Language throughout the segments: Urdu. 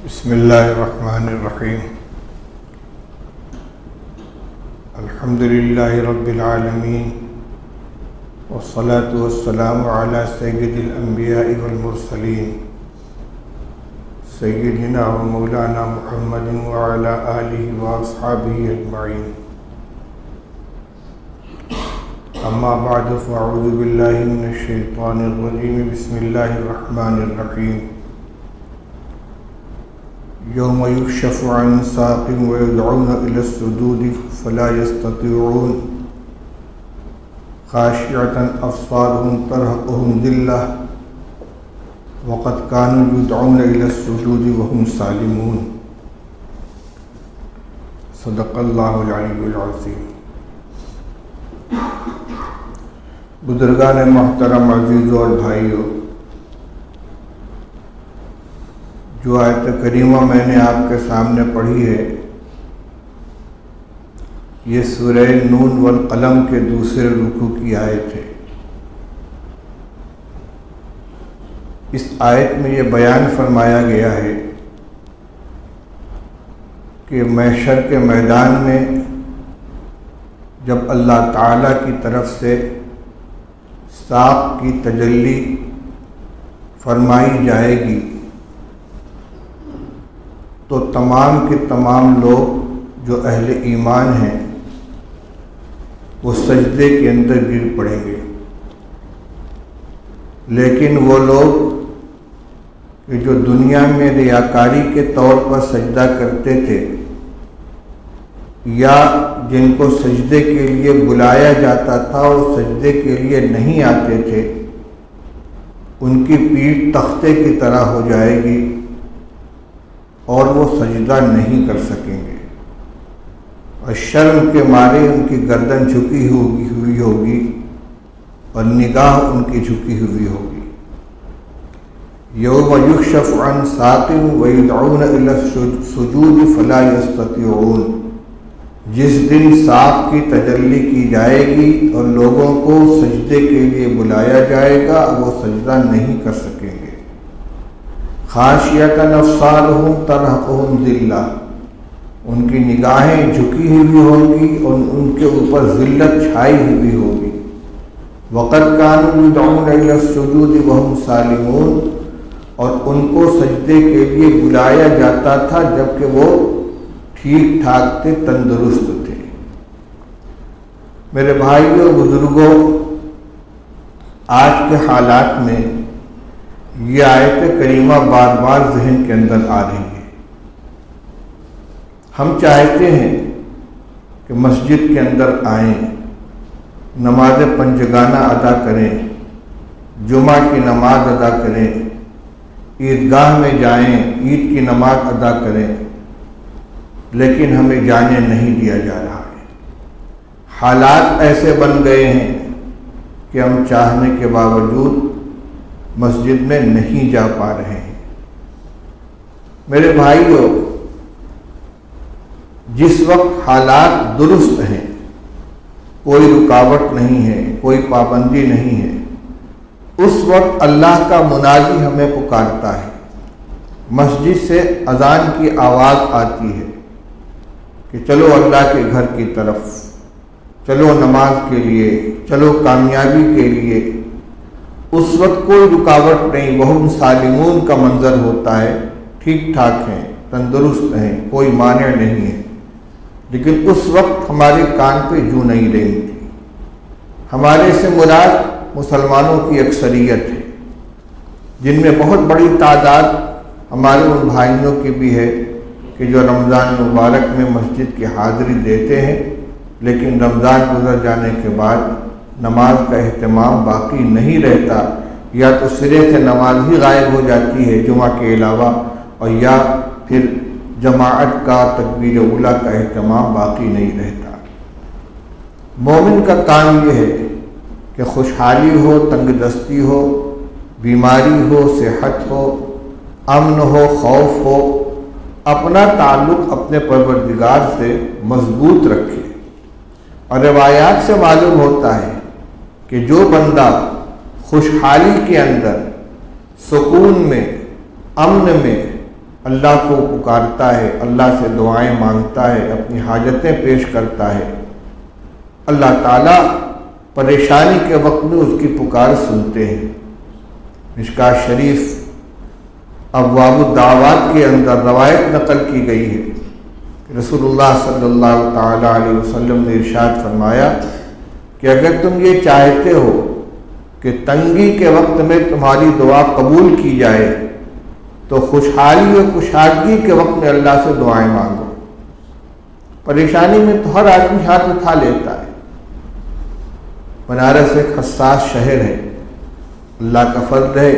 بسم اللہ الرحمن الرحیم الحمد للہ رب العالمین والصلاة والسلام علی سید الانبیاء والمرسلین سیدنا و مولانا محمد وعلی آلہ واصحابہ اجمعین اما بعد فاعوذ باللہ من الشیطان الرجیم بسم اللہ الرحمن الرحیم یوم یکشف عن ساق ویدعون الی السجود فلا یستطیعون خاشعة ابصارهم ترهقهم ذلة وقد كانوا يدعون الی السجود وهم سالمون صدق اللہ العلی العظیم۔ بزرگان محترم، عزیزوں اور بھائیوں، جو آیت کریمہ میں نے آپ کے سامنے پڑھی ہے، یہ سورہ نون والقلم کے دوسرے رکوع کی آیت ہے۔ اس آیت میں یہ بیان فرمایا گیا ہے کہ محشر کے میدان میں جب اللہ تعالیٰ کی طرف سے ساق کی تجلی فرمائی جائے گی تو تمام کے تمام لوگ جو اہل ایمان ہیں وہ سجدے کے اندر گر پڑیں گے، لیکن وہ لوگ کہ جو دنیا میں ریاکاری کے طور پر سجدہ کرتے تھے یا جن کو سجدے کے لیے بلایا جاتا تھا وہ سجدے کے لیے نہیں آتے تھے، ان کی پیٹھ تختے کی طرح ہو جائے گی اور وہ سجدہ نہیں کر سکیں گے، اور شرم کے مارے ان کی گردن جھکی ہوئی ہوگی اور نگاہ ان کی جھکی ہوئی ہوگی۔ یوم یکشف عن ساق ویدعون الی السجود فلا یستطیعون، جس دن ساق کی تجلی کی جائے گی اور لوگوں کو سجدے کے لیے بلایا جائے گا، وہ سجدہ نہیں کر سکیں گے۔ خاشعۃ ابصارهم ترهقهم ذلہ، ان کی نگاہیں جھکی ہوئی ہوں گی اور ان کے اوپر ذلت چھائی ہوئی ہوگی۔ وقد كانوا يدعون الى السجود وهم سالمون، اور ان کو سجدے کے لیے بلایا جاتا تھا جبکہ وہ ٹھیک ٹھاک تھے، تندرست تھے۔ میرے بھائیوں، بزرگوں، آج کے حالات میں یہ آیت کریمہ بار بار ذہن کے اندر آ رہی ہے۔ ہم چاہتے ہیں کہ مسجد کے اندر آئیں، نماز پنجگانہ ادا کریں، جمعہ کی نماز ادا کریں، عیدگاہ میں جائیں، عید کی نماز ادا کریں، لیکن ہمیں جانے نہیں دیا جا رہا ہے۔ حالات ایسے بن گئے ہیں کہ ہم چاہنے کے باوجود مسجد میں نہیں جا پا رہے ہیں۔ میرے بھائیوں، جس وقت حالات درست ہیں، کوئی رکاوٹ نہیں ہے، کوئی پابندی نہیں ہے، اس وقت اللہ کا منادی ہمیں پکارتا ہے، مسجد سے اذان کی آواز آتی ہے کہ چلو اللہ کے گھر کی طرف، چلو نماز کے لیے، چلو کامیابی کے لیے۔ اس وقت کوئی رکاوٹ نہیں، وہم سالمون کا منظر ہوتا ہے، ٹھیک ٹھاک ہیں، تندرست ہیں، کوئی مانع نہیں ہے، لیکن اس وقت ہمارے کان پہ جوں نہیں رینگتی۔ ہمارے سے مراد مسلمانوں کی اکثریت ہے، جن میں بہت بڑی تعداد ہمارے ان بھائیوں کی بھی ہے کہ جو رمضان مبارک میں مسجد کی حاضری دیتے ہیں، لیکن رمضان گزر جانے کے بعد نماز کا اہتمام باقی نہیں رہتا، یا تو سرے سے نماز ہی غائب ہو جاتی ہے جمعہ کے علاوہ، اور یا پھر جماعت کا تکبیر اولیٰ کا اہتمام باقی نہیں رہتا۔ مومن کا کام یہ ہے کہ خوشحالی ہو، تنگ دستی ہو، بیماری ہو، صحت ہو، امن ہو، خوف ہو، اپنا تعلق اپنے پروردگار سے مضبوط رکھے۔ اور روایات سے معلوم ہوتا ہے کہ جو بندہ خوشحالی کے اندر، سکون میں، امن میں اللہ کو پکارتا ہے، اللہ سے دعائیں مانگتا ہے، اپنی حاجتیں پیش کرتا ہے، اللہ تعالیٰ پریشانی کے وقت میں اس کی پکار سنتے ہیں۔ مشکوٰۃ شریف ابواب الدعوات کے اندر روایت نقل کی گئی ہے کہ رسول اللہ صلی اللہ تعالیٰ علیہ وسلم نے ارشاد فرمایا کہ اگر تم یہ چاہتے ہو کہ تنگی کے وقت میں تمہاری دعا قبول کی جائے تو خوشحالی اور کشادگی کے وقت میں اللہ سے دعائیں مانگو۔ پریشانی میں تو ہر آدمی ہاتھ اٹھا لیتا ہے۔ بنارس ایک حساس شہر ہے، اللہ کا فضل ہے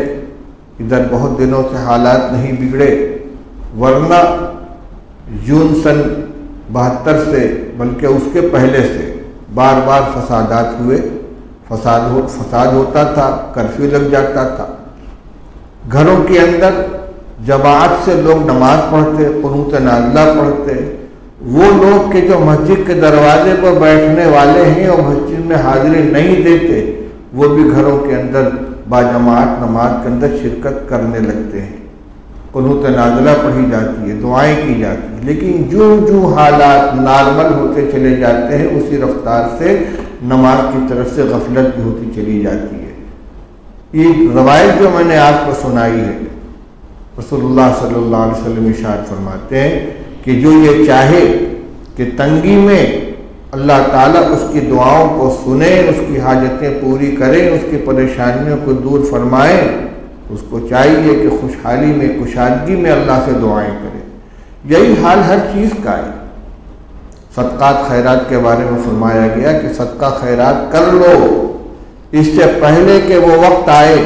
ادھر بہت دنوں سے حالات نہیں بگڑے، ورنہ جون سن 72 سے بلکہ اس کے پہلے سے بار بار فسادات ہوئے، فساد ہوتا تھا، کرفیو لگ جاتا تھا، گھروں کے اندر جماعت سے لوگ نماز پڑھتے، قنوت نازلہ پڑھتے، وہ لوگ کہ جو مسجد کے دروازے پر بیٹھنے والے ہیں اور مسجد میں حاضری نہیں دیتے، وہ بھی گھروں کے اندر باجماعت نماز کے اندر شرکت کرنے لگتے ہیں، قنوت نازلہ پڑھی جاتی ہے، دعائیں کی جاتی ہیں، لیکن جو حالات نارمل ہوتے چلے جاتے ہیں اسی رفتار سے نماز کی طرف سے غفلت بھی ہوتی چلی جاتی ہے۔ یہ روایت جو میں نے آپ کو سنائی ہے، رسول اللہ صلی اللہ علیہ وسلم ارشاد فرماتے ہیں کہ جو یہ چاہے کہ تنگی میں اللہ تعالیٰ اس کی دعاؤں کو سنیں، اس کی حاجتیں پوری کریں، اس کی پریشانیوں کو دور فرمائیں، اس کو چاہیے کہ خوشحالی میں کشادگی میں اللہ سے دعائیں کریں۔ یہی حال ہر چیز کا ہے۔ صدقات خیرات کے بارے میں فرمایا گیا کہ صدقہ خیرات کر لو اس سے پہلے کہ وہ وقت آئے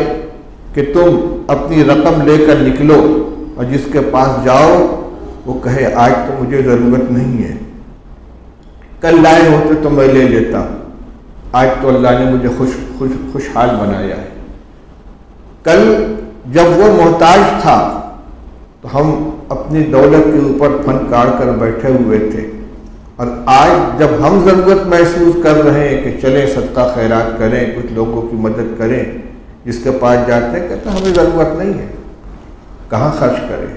کہ تم اپنی رقم لے کر نکلو اور جس کے پاس جاؤ وہ کہے آج تو مجھے ضرورت نہیں ہے، کل لائے ہوتے تو میں لے لیتا، آج تو اللہ نے مجھے خوشحال بنایا ہے۔ کل جب وہ محتاج تھا تو ہم اپنی دولت کے اوپر پھن کاڑ کر بیٹھے ہوئے تھے، اور آج جب ہم ضرورت محسوس کر رہے ہیں کہ چلیں صدقہ خیرات کریں، کچھ لوگوں کی مدد کریں، جس کے پاس جاتے ہیں کہتے ہیں ہمیں ضرورت نہیں ہے، کہاں خرچ کریں۔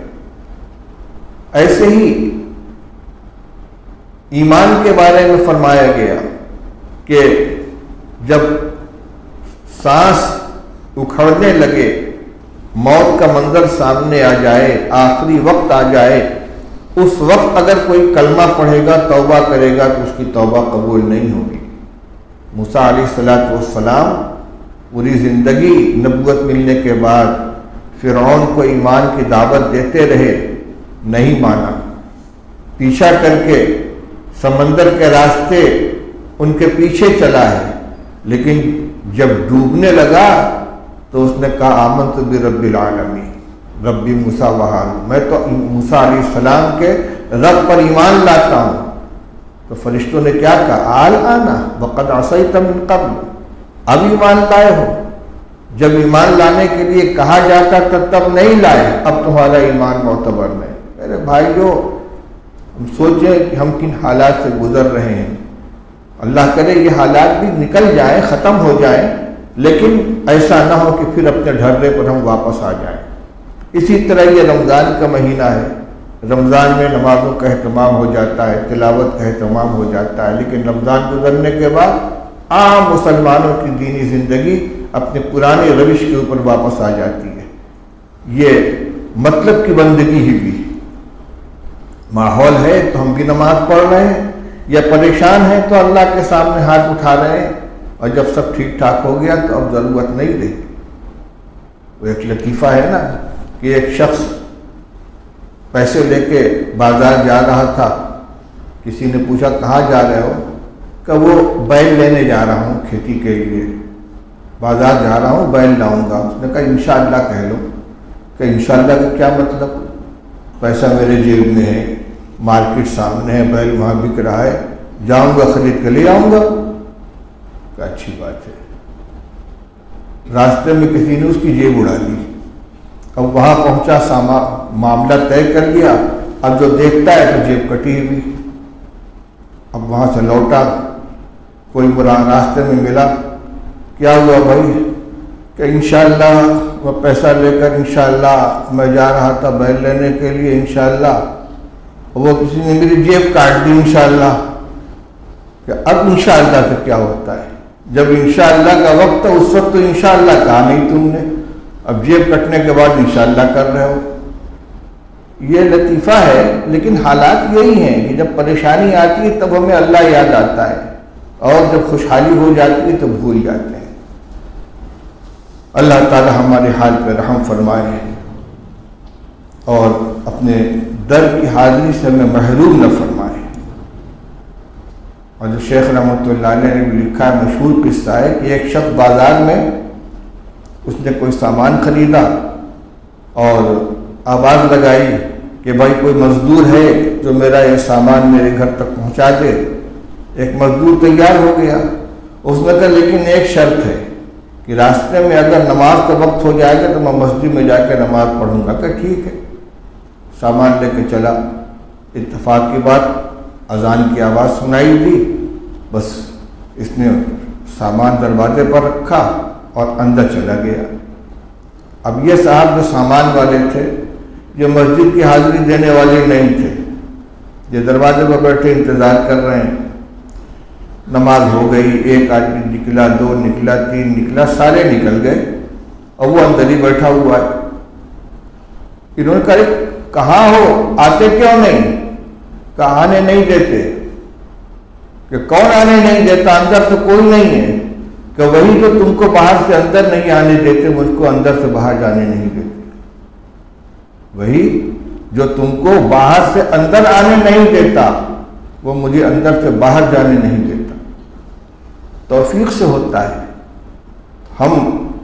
ایسے ہی ایمان کے بارے میں فرمایا گیا کہ جب سانس اکھڑنے لگے، موت کا منظر سامنے آ جائے، آخری وقت آ جائے، اس وقت اگر کوئی کلمہ پڑھے گا، توبہ کرے گا تو اس کی توبہ قبول نہیں ہوگی۔ موسیٰ علیہ السلام پوری زندگی نبوت ملنے کے بعد فرعون کو ایمان کی دعوت دیتے رہے، نہیں مانا، پیچھا کر کے سمندر کے راستے ان کے پیچھے چلا ہے، لیکن جب ڈوبنے لگا تو اس نے کہا آمنت برب العالمین، ربی موسیٰ و ہارون، میں تو موسیٰ علیہ السلام کے رب پر ایمان لاتا ہوں۔ تو فرشتوں نے کیا کہا الآن وقد عصیت من قبل، اب ایمان لائے ہو؟ جب ایمان لانے کے لیے کہا جاتا تب نہیں لائے، اب تمہارا ایمان معتبر نہیں۔ میرے بھائیو، ہم سوچیں کہ ہم کن حالات سے گزر رہے ہیں، اللہ کرے یہ حالات بھی نکل جائیں، ختم ہو جائیں، لیکن ایسا نہ ہو کہ پھر اپنے ڈھرے پر ہم واپس آ جائیں۔ اسی طرح یہ رمضان کا مہینہ ہے، رمضان میں نمازوں کا اہتمام ہو جاتا ہے، تلاوت کا اہتمام ہو جاتا ہے، لیکن رمضان گزرنے کے بعد عام مسلمانوں کی دینی زندگی اپنے پرانے روش کے اوپر واپس آ جاتی ہے۔ یہ مطلب کی بندگی ہی بھی، ماحول ہے تو ہم بھی نماز پڑھ رہے ہیں، یا پریشان ہیں تو اللہ کے سامنے ہاتھ اٹھا رہے ہیں، اور جب سب ٹھیک ٹھاک ہو گیا تو اب ضرورت نہیں رہی۔ وہ ایک لطیفہ ہے نا کہ ایک شخص پیسے لے کے بازار جا رہا تھا، کسی نے پوچھا کہاں جا رہے ہو؟ کہ وہ بیل لینے جا رہا ہوں کھیتی کے لیے، بازار جا رہا ہوں بیل لاؤں گا۔ اس نے کہا انشاءاللہ کہہ لو۔ کہ انشاءاللہ کا کیا مطلب؟ پیسہ میرے جیب میں ہے، مارکیٹ سامنے ہے، بیل وہاں بک رہا ہے، جاؤں گا خرید کے لے آؤں گا۔ کہ اچھی بات ہے۔ راستے میں کسی نے اس کی جیب اڑا لی، اب وہاں پہنچا، معاملہ طے کر لیا، اب جو دیکھتا ہے تو جیب کٹی ہوئی۔ اب وہاں سے لوٹا، کوئی راستے میں ملا، کیا ہوا بھائی؟ کہ انشاءاللہ وہ پیسہ لے کر انشاءاللہ میں جا رہا تھا بیل لینے کے لیے، انشاءاللہ وہ کسی نے میری جیب کاٹ دی انشاءاللہ، کہ اب انشاءاللہ سے کیا ہوتا ہے؟ جب انشاءاللہ کا وقت ہے اس وقت تو انشاءاللہ کہا نہیں تم نے، اب جیب کٹنے کے بعد انشاءاللہ کر رہے ہو۔ یہ لطیفہ ہے، لیکن حالات یہی ہیں کہ جب پریشانی آتی ہے تب ہمیں اللہ یاد آتا ہے، اور جب خوشحالی ہو جاتی ہے تو بھول جاتے ہیں۔ اللہ تعالی ہمارے حال پہ رحم فرمائے اور اپنے در کی حاضری سے ہمیں محروم نہ فرمائے۔ اور جو شیخ رحمۃ اللہ علیہ نے بھی لکھا ہے، مشہور قصہ ہے کہ ایک شخص بازار میں اس نے کوئی سامان خریدا اور آواز لگائی کہ بھائی کوئی مزدور ہے جو میرا یہ سامان میرے گھر تک پہنچا دے۔ ایک مزدور تیار ہو گیا، اس نے کہا لیکن ایک شرط ہے کہ راستے میں اگر نماز کا وقت ہو جائے گا تو میں مسجد میں جا کے نماز پڑھوں گا۔ کہ ٹھیک ہے، سامان لے کے چلا۔ اتفاق کی بات، اذان کی آواز سنائی دی، بس اس نے سامان دروازے پر رکھا اور اندر چلا گیا۔ اب یہ صاحب جو سامان والے تھے، جو مسجد کی حاضری دینے والے نہیں تھے، یہ دروازے پر بیٹھے انتظار کر رہے ہیں۔ نماز ہو گئی، ایک آدمی نکلا، دو نکلا، تین نکلا، سارے نکل گئے اور وہ اندر ہی بیٹھا ہوا ہے۔ انہوں نے کہا کہاں ہو، آتے کیوں نہیں؟ کہ آنے نہیں دیتے۔ کہ کون آنے نہیں دیتا؟ اندر تو کوئی نہیں ہے۔ کہ وہی جو تم کو باہر سے اندر نہیں آنے دیتے، مجھ کو اندر سے باہر جانے نہیں دیتے۔ وہی جو تم کو باہر سے اندر آنے نہیں دیتا، وہ مجھے اندر سے باہر جانے نہیں دیتا۔ توفیق سے ہوتا ہے، ہم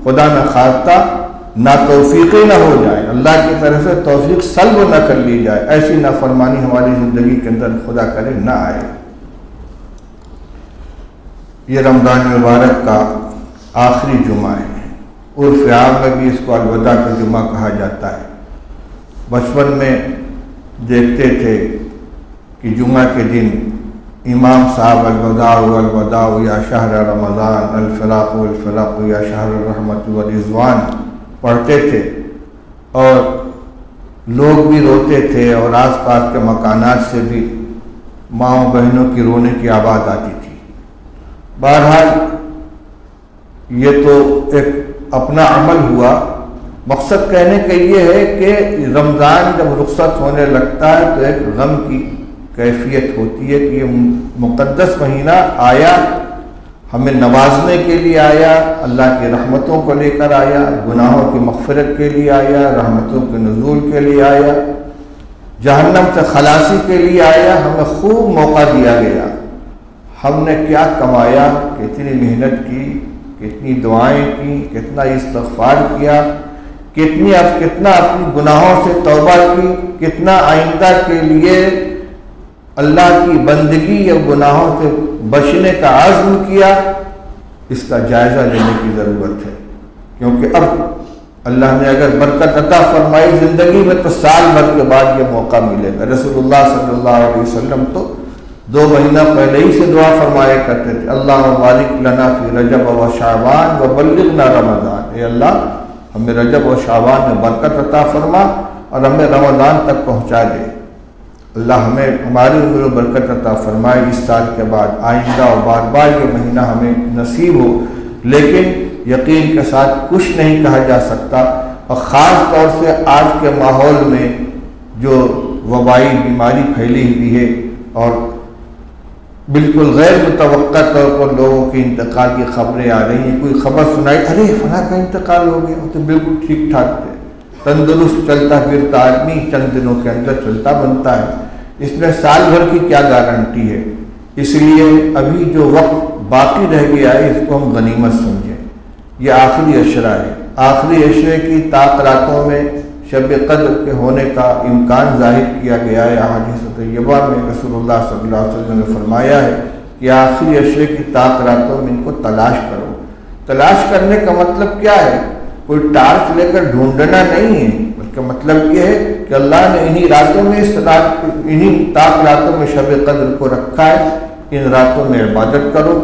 خدا نہ خواستہ ناتوفیقی نہ ہو جائے، اللہ کی طرف سے توفیق سلب نہ کر لی جائے، ایسی نافرمانی ہماری زندگی کے اندر خدا کرے نہ آئے۔ یہ رمضان مبارک کا آخری جمعہ ہے، عرف عام میں بھی اس کو الوداع کا جمعہ کہا جاتا ہے۔ بچپن میں دیکھتے تھے کہ جمعہ کے دن امام صاحب الوداع الوداع یا شہر رمضان، الفراق الفراق یا شہر الرحمت والرضوان پڑھتے تھے، اور لوگ بھی روتے تھے، اور آس پاس کے مکانات سے بھی ماؤں بہنوں کی رونے کی آواز آتی تھی۔ بہرحال یہ تو ایک اپنا عمل ہوا۔ مقصد کہنے کا یہ ہے کہ رمضان جب رخصت ہونے لگتا ہے تو ایک غم کی کیفیت ہوتی ہے کہ یہ مقدس مہینہ آیا، ہمیں نوازنے کے لیے آیا، اللہ کی رحمتوں کو لے کر آیا، گناہوں کی مغفرت کے لیے آیا، رحمتوں کے نزول کے لیے آیا، جہنم سے خلاصی کے لیے آیا۔ ہمیں خوب موقع دیا گیا، ہم نے کیا کمایا، کتنی محنت کی، کتنی دعائیں کی، کتنا استغفار کیا، کتنا اپنی گناہوں سے توبہ کی، کتنا آئندہ کے لیے اللہ کی بندگی یا گناہوں سے بچنے کا عزم کیا۔ اس کا جائزہ لینے کی ضرورت ہے، کیونکہ اب اللہ نے اگر برکت عطا فرمائی زندگی میں تو سال بھر کے بعد یہ موقع ملے گا۔ رسول اللہ صلی اللہ علیہ وسلم تو 2 مہینہ پہلے ہی سے دعا فرمایا کرتے تھے، اللہم بارک لنا فی رجب و شعبان و بلغنا رمضان۔ اے اللہ ہمیں رجب و شعبان میں برکت عطا فرما اور ہمیں رمضان تک پہنچا دے۔ اللہ ہمیں ہماری عمر و برکت عطا فرمائے اس سال کے بعد، آئندہ اور بار بار یہ مہینہ ہمیں نصیب ہو۔ لیکن یقین کے ساتھ کچھ نہیں کہا جا سکتا، اور خاص طور سے آج کے ماحول میں جو وبائی بیماری پھیلی ہوئی ہے اور بالکل غیر متوقع طور پر لوگوں کے انتقال کی خبریں آ رہی ہیں۔ کوئی خبر سنائی، ارے فلاں کا انتقال ہو گیا، وہ تو بالکل ٹھیک ٹھاک تھے، تندرست چلتا پھرتا آدمی چند دنوں کے اندر چلتا بنتا ہے۔ اس میں سال بھر کی کیا گارنٹی ہے؟ اس لیے ابھی جو وقت باقی رہ گیا ہے اس کو ہم غنیمت سمجھیں۔ یہ آخری عشرہ ہے، آخری عشرے کی راتوں میں شب قدر کے ہونے کا امکان ظاہر کیا گیا ہے۔ احادیث طیبہ میں رسول اللہ صلی اللہ علیہ وسلم نے فرمایا ہے کہ آخری عشرے کی راتوں میں ان کو تلاش کرو۔ تلاش کرنے کا مطلب کیا ہے؟ کوئی ٹارچ لے کر ڈھونڈنا نہیں ہے، بلکہ مطلب یہ ہے کہ اللہ نے انہی راتوں میں انہی راتوں میں شب قدر کو رکھا ہے، ان راتوں میں عبادت کرو،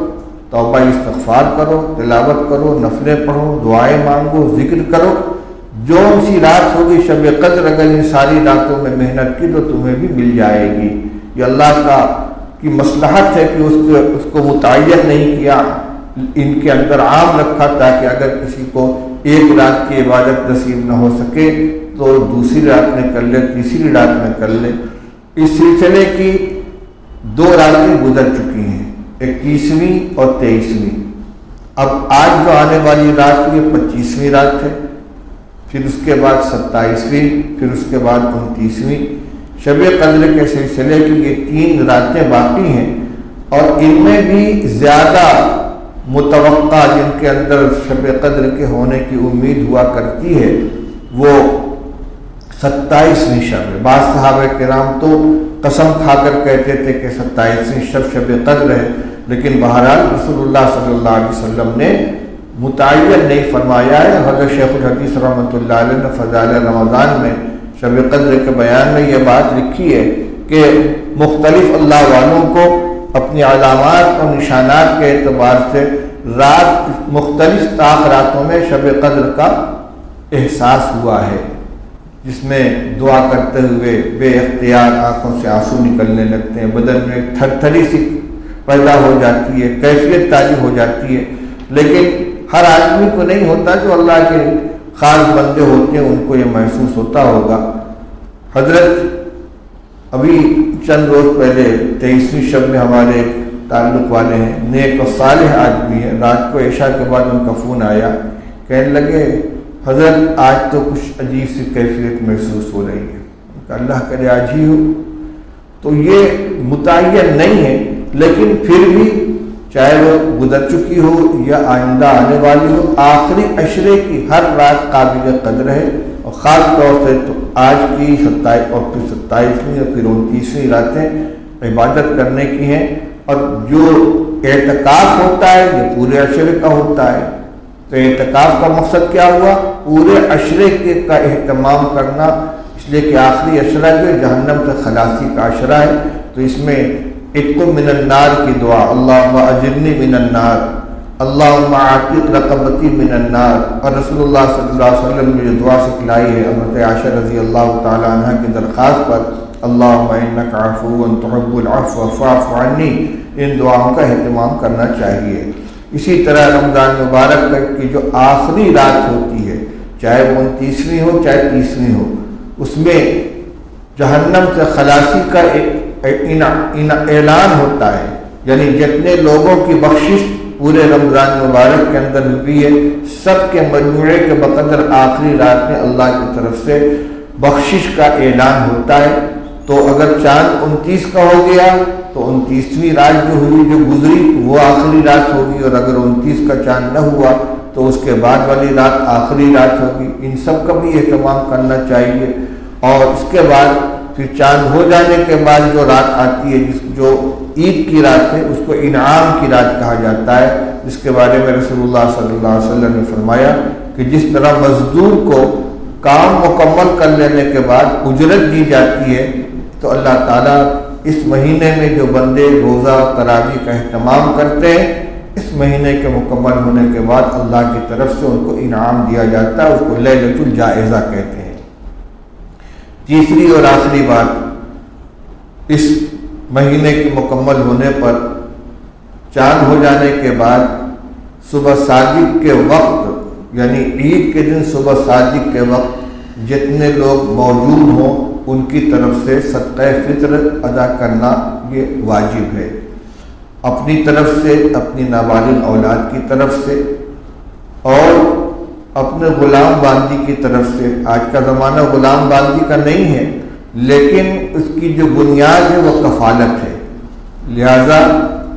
توبہ استغفار کرو، تلاوت کرو، نفلیں پڑھو، دعائیں مانگو، ذکر کرو۔ جو سی رات ہوگی شب قدر، اگر ان ساری راتوں میں محنت کی تو تمہیں بھی مل جائے گی۔ یہ اللہ کی مصلحت ہے کہ اس کو متعین نہیں کیا، ان کے اندر عام رکھا، تاکہ اگر کسی کو ایک رات کی عبادت نصیب نہ ہو سکے تو دوسری رات میں کر لے، تیسری رات میں کر لے۔ اس سلسلے کی 2 راتیں گزر چکی ہیں، 21ویں اور 23ویں۔ اب آج جو آنے والی رات یہ 25ویں رات ہے، پھر اس کے بعد 27ویں، پھر اس کے بعد 29ویں۔ شب قدر کے سلسلے کی یہ 3 راتیں باقی ہیں، اور ان میں بھی زیادہ متوقع جن کے اندر شب قدر کے ہونے کی امید ہوا کرتی ہے وہ 27ویں شب ہے۔ بعض صحابہ کرام تو قسم کھا کر کہتے تھے کہ 27ویں شب قدر ہے، لیکن بہرحال رسول اللہ صلی اللہ علیہ وسلم نے متعین نہیں فرمایا ہے۔ حضرت شیخ الحدیث رحمۃ اللہ علیہ نے فضائل رمضان میں شب قدر کے بیان میں یہ بات لکھی ہے کہ مختلف اللہ والوں کو اپنی علامات اور نشانات کے اعتبار سے رات مختلف طاق راتوں میں شب قدر کا احساس ہوا ہے، جس میں دعا کرتے ہوئے بے اختیار آنکھوں سے آنسو نکلنے لگتے ہیں، بدن میں تھر تھری سی پیدا ہو جاتی ہے، کیفیت تاری ہو جاتی ہے۔ لیکن ہر آدمی کو نہیں ہوتا، جو اللہ کے خاص بندے ہوتے ہیں ان کو یہ محسوس ہوتا ہوگا۔ حضرت ابھی چند روز پہلے 23ویں شب میں ہمارے تعلق والے ہیں، نیک و صالح آدمی ہیں، رات کو عشاء کے بعد ان کا فون آیا، کہنے لگے حضرت آج تو کچھ عجیب سی کیفیت محسوس ہو رہی ہے، کہ اللہ کرے آج ہی ہو۔ تو یہ متعین نہیں ہے، لیکن پھر بھی چاہے وہ گزر چکی ہو یا آئندہ آنے والی ہو، آخری عشرے کی ہر رات قابل قدر ہے، اور خاص طور سے تو آج کی 27 اور پھر 27ویں اور پھر 29ویں راتیں عبادت کرنے کی ہیں۔ اور جو اعتکاف ہوتا ہے یہ پورے عشرے کا ہوتا ہے، تو اعتکاف کا مقصد کیا ہوا؟ پورے عشرے کا اہتمام کرنا، اس لیے کہ آخری عشرہ جو جہنم سے خلاصی کا عشرہ ہے، تو اس میں عتق من النار کی دعا، اللہم اجرنی من النار، اللہم اعتق رقبتی من النار، اور رسول اللہ صلی اللہ علیہ وسلم نے جو دعا سکھلائی ہے حضرت عائشہ رضی اللہ تعالی عنہ کی درخواست پر، اللہم انک عفو تحب العفو فاعف عنی، ان دعاؤں کا اہتمام کرنا چاہیے۔ اسی طرح رمضان مبارک کی جو آخری رات ہوتی ہے، چاہے وہ 29ویں ہو چاہے 30ویں ہو، اس میں جہنم سے خلاصی کا اعلان ہوتا ہے، یعنی جتنے لوگوں کی بخشش پورے رمضان مبارک کے اندر ہوئی ہے، سب کے مجموعے کے بقدر آخری رات میں اللہ کی طرف سے بخشش کا اعلان ہوتا ہے۔ تو اگر چاند 29 کا ہو گیا تو 29ویں رات جو ہوئی جو گزری وہ آخری رات ہوگی، اور اگر 29 کا چاند نہ ہوا تو اس کے بعد والی رات آخری رات ہوگی۔ ان سب کا بھی اہتمام کرنا چاہیے۔ اور اس کے بعد پھر چاند ہو جانے کے بعد جو رات آتی ہے، جو عید کی رات ہے، اس کو انعام کی رات کہا جاتا ہے، جس کے بارے میں رسول اللہ صلی اللہ علیہ وسلم نے فرمایا کہ جس طرح مزدور کو کام مکمل کر لینے کے بعد اجرت دی جاتی ہے، تو اللہ تعالیٰ اس مہینے میں جو بندے روزہ تراویح کا اہتمام کرتے ہیں، اس مہینے کے مکمل ہونے کے بعد اللہ کی طرف سے ان کو انعام دیا جاتا ہے، اس کو لیلۃ الجائزہ کہتے ہیں۔ تیسری اور آخری بات، اس مہینے کے مکمل ہونے پر چاند ہو جانے کے بعد صبح صادق کے وقت، یعنی عید کے دن صبح صادق کے وقت جتنے لوگ موجود ہوں ان کی طرف سے صدقہ فطر ادا کرنا یہ واجب ہے، اپنی طرف سے، اپنی نابالغ اولاد کی طرف سے، اور اپنے غلام باندی کی طرف سے۔ آج کا زمانہ غلام باندی کا نہیں ہے، لیکن اس کی جو بنیاد ہے وہ کفالت ہے، لہذا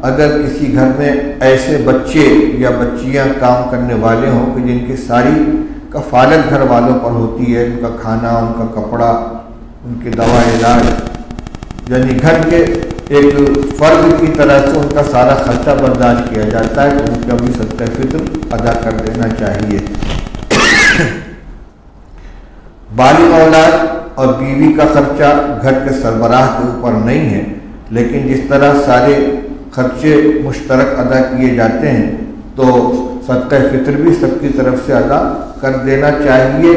اگر کسی گھر میں ایسے بچے یا بچیاں کام کرنے والے ہوں کہ جن کی ساری کفالت گھر والوں پر ہوتی ہے، ان کا کھانا، ان کا کپڑا، ان کے دوا علاج، یعنی گھر کے ایک فرد کی طرح سے ان کا سارا خرچہ برداشت کیا جاتا ہے، تو ان کا بھی صدقہ فطر ادا کر دینا چاہیے۔ بالغ اولاد اور بیوی کا خرچہ گھر کے سربراہ کے اوپر نہیں ہے، لیکن جس طرح سارے خرچے مشترک ادا کیے جاتے ہیں تو صدقہ فطر بھی سب کی طرف سے ادا کر دینا چاہیے،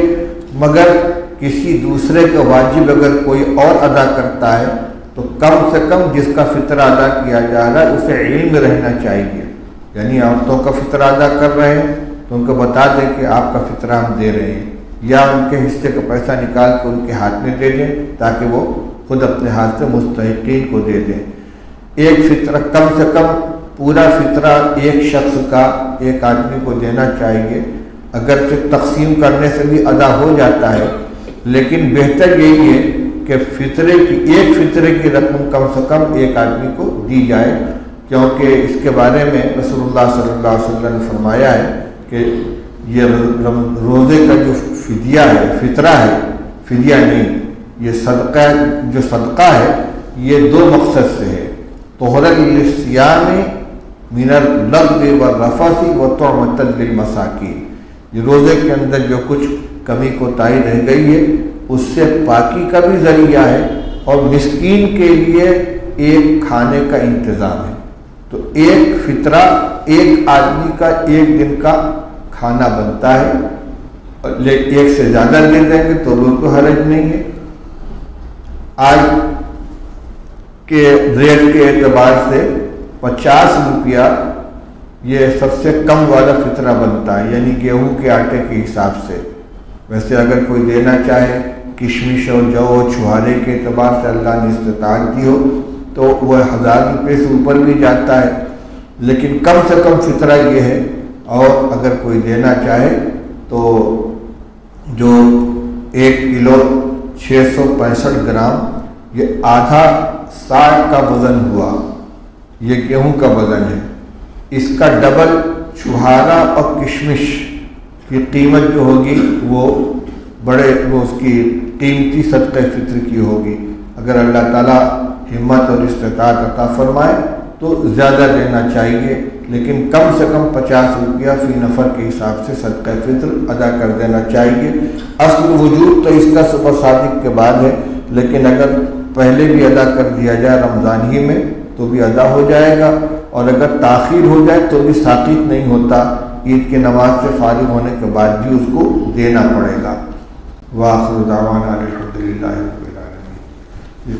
مگر کسی دوسرے کا واجب اگر کوئی اور ادا کرتا ہے تو کم سے کم جس کا فطرہ ادا کیا جا رہا ہے اسے علم رہنا چاہیے. یعنی عورتوں کا فطرہ ادا کر رہے ہیں تو ان کو بتا دیں کہ آپ کا فطرہ ہم دے رہے ہیں، یا ان کے حصے کا پیسہ نکال کے ان کے ہاتھ میں دے دیں تاکہ وہ خود اپنے ہاتھ سے مستحقین کو دے دیں. ایک فطرہ کم سے کم پورا فطرہ ایک شخص کا ایک آدمی کو دینا چاہیے. اگرچہ تقسیم کرنے سے بھی ادا ہو جاتا ہے لیکن بہتر یہی ہے کہ ایک فطرے کی رقم کم سے کم ایک آدمی کو دی جائے، کیونکہ اس کے بارے میں رسول اللہ صلی اللہ علیہ وسلم نے فرمایا ہے کہ یہ روزے کا جو فدیہ ہے، فطرہ ہے، فدیہ نہیں، یہ صدقہ ہے، یہ دو مقصد سے ہے. طہرۃ للصیام من اللغو والرفث وطعمۃ للمساکین. یہ روزے کے اندر جو کچھ کمی کوتاہی رہ گئی ہے اس سے پاکی کا بھی ذریعہ ہے اور مسکین کے لیے ایک کھانے کا انتظام ہے. تو ایک فطرہ ایک آدمی کا ایک دن کا کھانا بنتا ہے، ایک سے زیادہ دے دیں گے تو کوئی حرج نہیں ہے. آج کے ریٹ کے اعتبار سے 50 روپیہ یہ سب سے کم والا فطرہ بنتا ہے، یعنی گیہوں کے آٹے کے حساب سے. ویسے اگر کوئی دینا چاہے کشمش اور جو اور چھہارے کے اعتبار سے اللہ نے استطاعت دی ہو تو وہ 1000 روپے سے اوپر بھی جاتا ہے، لیکن کم سے کم فطرہ یہ ہے. اور اگر کوئی دینا چاہے تو جو 1 کلو 665 گرام یہ آدھا ساڑھ کا وزن ہوا، یہ گیہوں کا وزن ہے. اس کا ڈبل چھہارا اور کشمش کی قیمت جو ہوگی وہ اس کی قیمتی صدقہ فطر کی ہوگی. اگر اللہ تعالیٰ ہمت اور استطاعت عطا فرمائے تو زیادہ دینا چاہیے، لیکن کم سے کم 50 روپیہ فی نفر کے حساب سے صدقہ فطر ادا کر دینا چاہیے. اصل وجود تو اس کا صبح صادق کے بعد ہے، لیکن اگر پہلے بھی ادا کر دیا جائے رمضان ہی میں تو بھی ادا ہو جائے گا، اور اگر تاخیر ہو جائے تو بھی ساقط نہیں ہوتا، عید کی نماز سے فارغ ہونے کے بعد بھی اس کو دینا پڑے گا. وآخر دعوانا الحمدللہ.